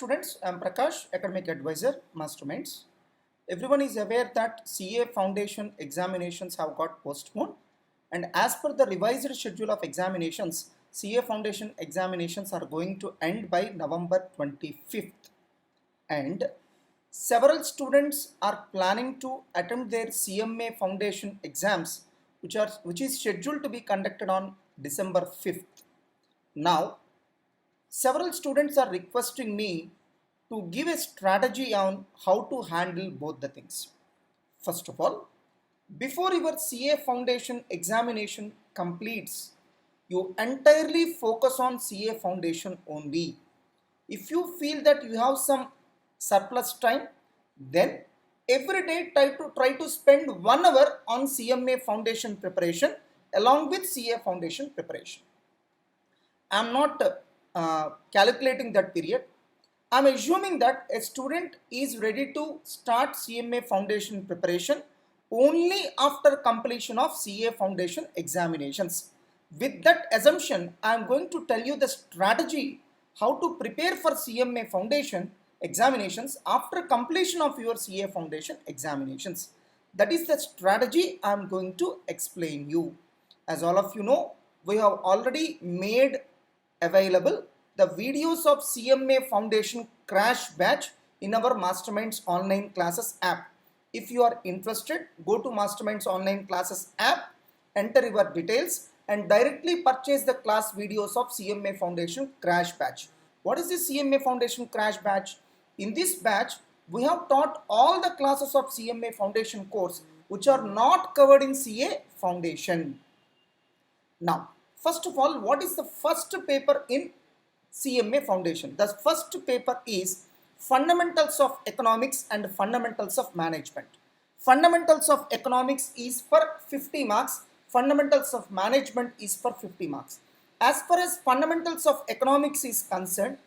students, I am Prakash, Academic Advisor, Masterminds. Everyone is aware that CA Foundation examinations have got postponed, and as per the revised schedule of examinations, CA Foundation examinations are going to end by November 25th, and several students are planning to attempt their CMA Foundation exams, which is scheduled to be conducted on December 5th. Now, several students are requesting me to give a strategy on how to handle both the things. First of all, before your CA Foundation examination completes, you entirely focus on CA Foundation only. If you feel that you have some surplus time, then every day try to spend 1 hour on CMA Foundation preparation along with CA Foundation preparation. I am not calculating that period. I am assuming that a student is ready to start CMA Foundation preparation only after completion of CA Foundation examinations. With that assumption, I am going to tell you the strategy how to prepare for CMA Foundation examinations after completion of your CA Foundation examinations. That is the strategy I am going to explain you. As all of you know, we have already made available the videos of CMA Foundation crash batch in our Masterminds online classes app. If you are interested, go to Masterminds online classes app, enter your details and directly purchase the class videos of CMA Foundation crash batch. What is the CMA Foundation crash batch? In this batch, we have taught all the classes of CMA Foundation course which are not covered in CA Foundation. Now, first of all, what is the first paper in CMA Foundation? The first paper is Fundamentals of Economics and Fundamentals of Management. Fundamentals of Economics is for 50 marks. Fundamentals of Management is for 50 marks. As far as Fundamentals of Economics is concerned,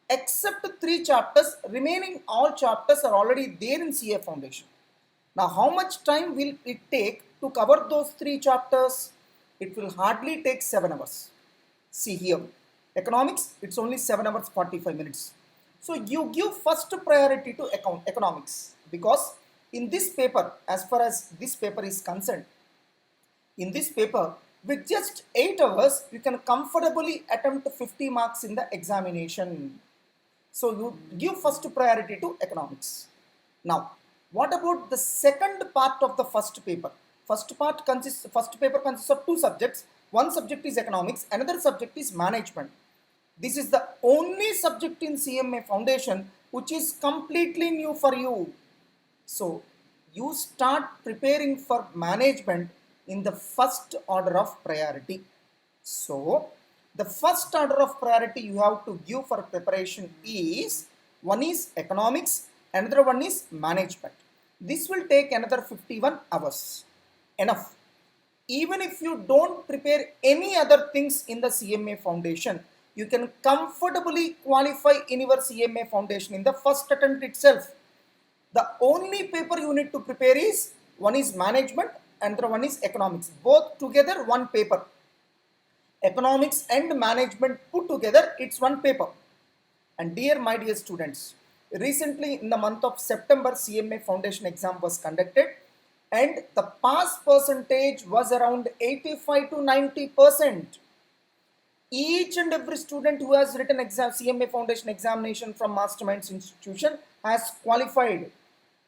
except 3 chapters, remaining all chapters are already there in CA Foundation. Now, how much time will it take to cover those 3 chapters? It will hardly take 7 hours. See here, economics, it's only 7 hours 45 minutes. So you give first priority to economics, because in this paper, as far as this paper is concerned, in this paper, with just 8 hours, you can comfortably attempt 50 marks in the examination. So you give first priority to economics. Now, what about the second part of the first paper? First paper consists of 2 subjects. One subject is economics, another subject is management. This is the only subject in CMA Foundation which is completely new for you. So you start preparing for management in the first order of priority. So the first order of priority you have to give for preparation is, one is economics, another one is management. This will take another 51 hours. Enough. Even if you don't prepare any other things in the CMA Foundation, you can comfortably qualify in your CMA Foundation in the first attempt itself. The only paper you need to prepare is, one is management, another one is economics. Both together one paper. Economics and management put together, it's one paper. And dear my dear students, recently in the month of September, CMA Foundation exam was conducted, and the pass percentage was around 85 to 90%. Each and every student who has written CMA Foundation examination from Masterminds institution has qualified.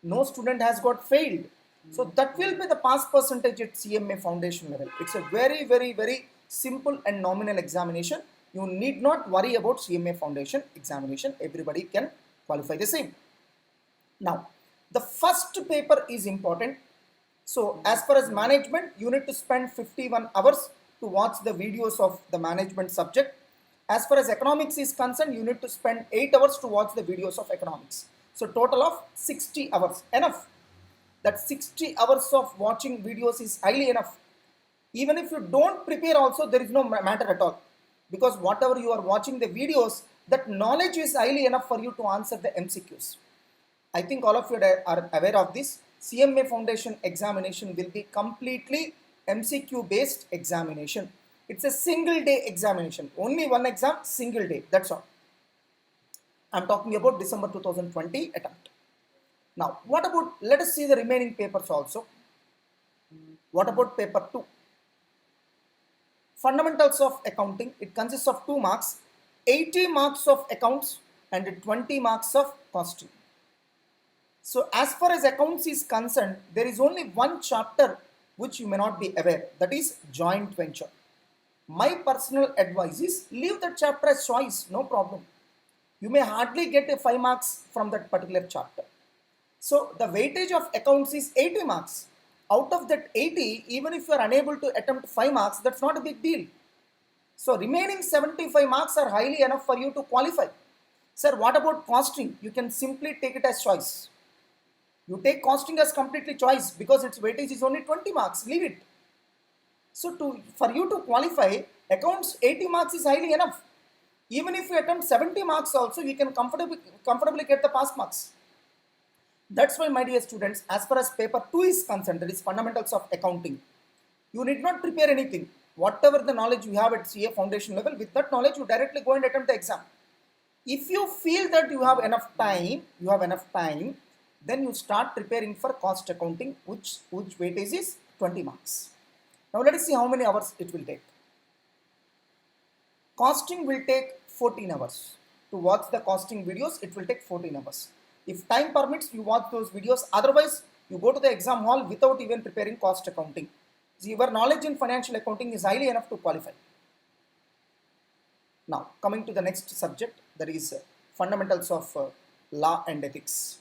No student has got failed. So that will be the pass percentage at CMA Foundation level. It's a very simple and nominal examination. You need not worry about CMA Foundation examination. Everybody can qualify the same. Now, the first paper is important. So as far as management, you need to spend 51 hours to watch the videos of the management subject. As far as economics is concerned, you need to spend 8 hours to watch the videos of economics. So total of 60 hours. Enough. That 60 hours of watching videos is highly enough. Even if you don't prepare also, there is no matter at all. Because whatever you are watching the videos, that knowledge is highly enough for you to answer the MCQs. I think all of you are aware of this. CMA Foundation examination will be completely MCQ based examination. It's a single day examination. Only one exam, single day. That's all. I'm talking about December 2020 attempt. Now, what about, let us see the remaining papers also. What about paper 2? Fundamentals of accounting. It consists of 2 marks, 80 marks of accounts and 20 marks of costing. So as far as accounts is concerned, there is only one chapter which you may not be aware, that is joint venture. My personal advice is leave that chapter as choice, no problem. You may hardly get a 5 marks from that particular chapter. So the weightage of accounts is 80 marks. Out of that 80, even if you are unable to attempt 5 marks, that's not a big deal. So remaining 75 marks are highly enough for you to qualify. Sir, what about costing? You can simply take it as choice. You take costing as completely choice because its weightage is only 20 marks. Leave it. So for you to qualify, accounts 80 marks is highly enough. Even if you attempt 70 marks also, you can comfortably get the pass marks. That's why, my dear students, as far as paper 2 is concerned, that is fundamentals of accounting, you need not prepare anything. Whatever the knowledge you have at CA foundation level, with that knowledge, you directly go and attempt the exam. If you feel that you have enough time, then you start preparing for cost accounting, which weightage is 20 marks. Now let us see how many hours it will take. Costing will take 14 hours. To watch the costing videos, it will take 14 hours. If time permits, you watch those videos. Otherwise, you go to the exam hall without even preparing cost accounting. So your knowledge in financial accounting is highly enough to qualify. Now, coming to the next subject, that is fundamentals of law and ethics.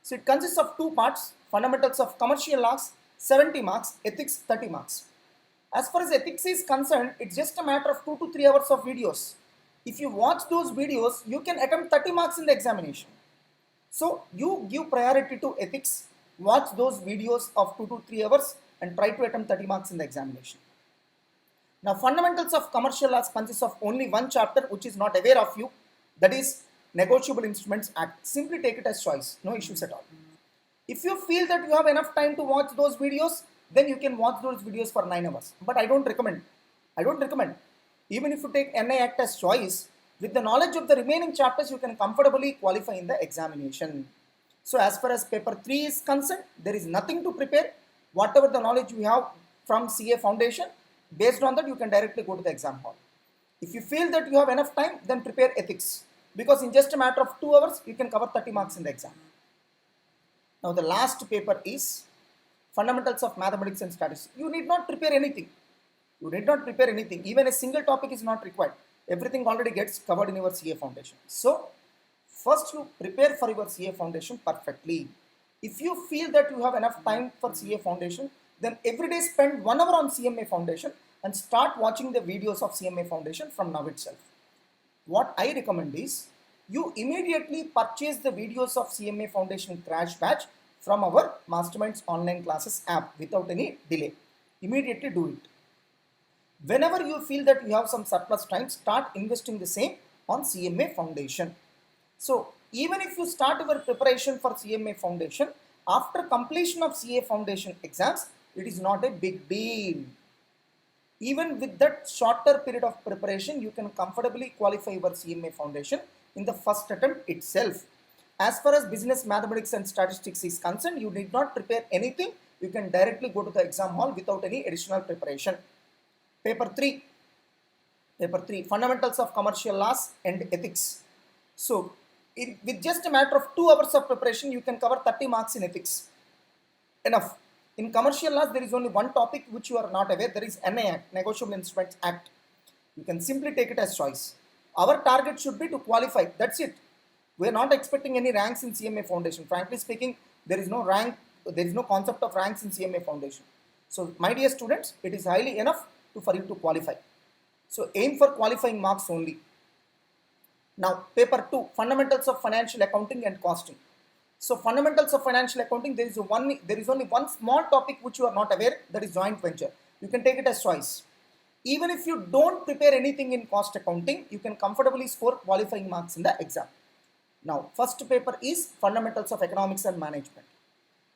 So it consists of 2 parts, fundamentals of commercial laws, 70 marks, ethics, 30 marks. As far as ethics is concerned, it's just a matter of 2 to 3 hours of videos. If you watch those videos, you can attempt 30 marks in the examination. So you give priority to ethics, watch those videos of 2 to 3 hours and try to attempt 30 marks in the examination. Now, fundamentals of commercial laws consists of only one chapter which is not aware of you, that is Negotiable Instruments Act. Simply take it as choice, no issues at all. If you feel that you have enough time to watch those videos, then you can watch those videos for 9 hours. But I don't recommend. Even if you take NI Act as choice, with the knowledge of the remaining chapters, you can comfortably qualify in the examination. So as far as paper 3 is concerned, there is nothing to prepare. Whatever the knowledge you have from CA Foundation, based on that, you can directly go to the exam hall. If you feel that you have enough time, then prepare ethics. Because in just a matter of 2 hours, you can cover 30 marks in the exam. Now the last paper is fundamentals of mathematics and statistics. You need not prepare anything. Even a single topic is not required. Everything already gets covered in your CA Foundation. So first you prepare for your CA Foundation perfectly. If you feel that you have enough time for CA Foundation, then every day spend 1 hour on CMA Foundation and start watching the videos of CMA Foundation from now itself. What I recommend is you immediately purchase the videos of CMA Foundation Crash Batch from our Masterminds online classes app without any delay. Immediately do it. Whenever you feel that you have some surplus time, start investing the same on CMA Foundation. So even if you start your preparation for CMA Foundation, after completion of CA Foundation exams, it is not a big deal. Even with that shorter period of preparation, you can comfortably qualify your CMA Foundation in the first attempt itself. As far as business mathematics and statistics is concerned, you need not prepare anything. You can directly go to the exam hall without any additional preparation. Paper 3, fundamentals of commercial laws and ethics. So with just a matter of 2 hours of preparation, you can cover 30 marks in ethics. Enough. In commercial laws, there is only one topic which you are not aware, that is NI Act, Negotiable Instruments Act. You can simply take it as choice. Our target should be to qualify, that's it. We are not expecting any ranks in CMA Foundation. Frankly speaking, there is no rank, there is no concept of ranks in CMA Foundation. So my dear students, it is highly enough for you to qualify. So aim for qualifying marks only. Now paper 2, fundamentals of financial accounting and costing. So fundamentals of financial accounting, there is only one small topic which you are not aware, that is joint venture. You can take it as choice. Even if you don't prepare anything in cost accounting, you can comfortably score qualifying marks in the exam. Now first paper is fundamentals of economics and management.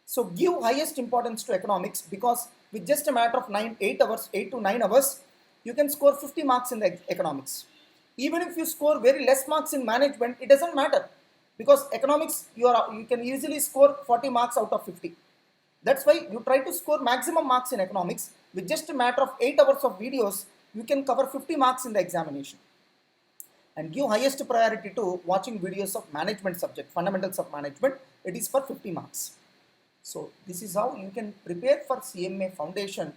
So give highest importance to economics, because with just a matter of 8 to 9 hours, you can score 50 marks in the economics. Even if you score very less marks in management, it doesn't matter, because economics you can easily score 40 marks out of 50. That's why you try to score maximum marks in economics. With just a matter of 8 hours of videos, you can cover 50 marks in the examination. And give highest priority to watching videos of management subject, fundamentals of management. It is for 50 marks. So this is how you can prepare for CMA foundation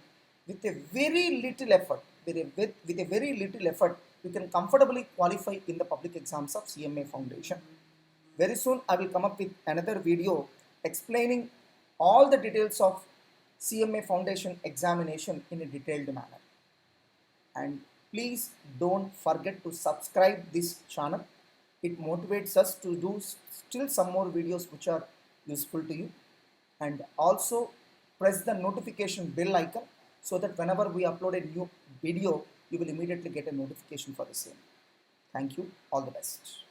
with a very little effort. With a very little effort, you can comfortably qualify in the public exams of CMA foundation. Very soon I will come up with another video explaining all the details of CMA foundation examination in a detailed manner. And please don't forget to subscribe this channel. It motivates us to do still some more videos which are useful to you. And also press the notification bell icon so that whenever we upload a new video, you will immediately get a notification for the same. Thank you. All the best.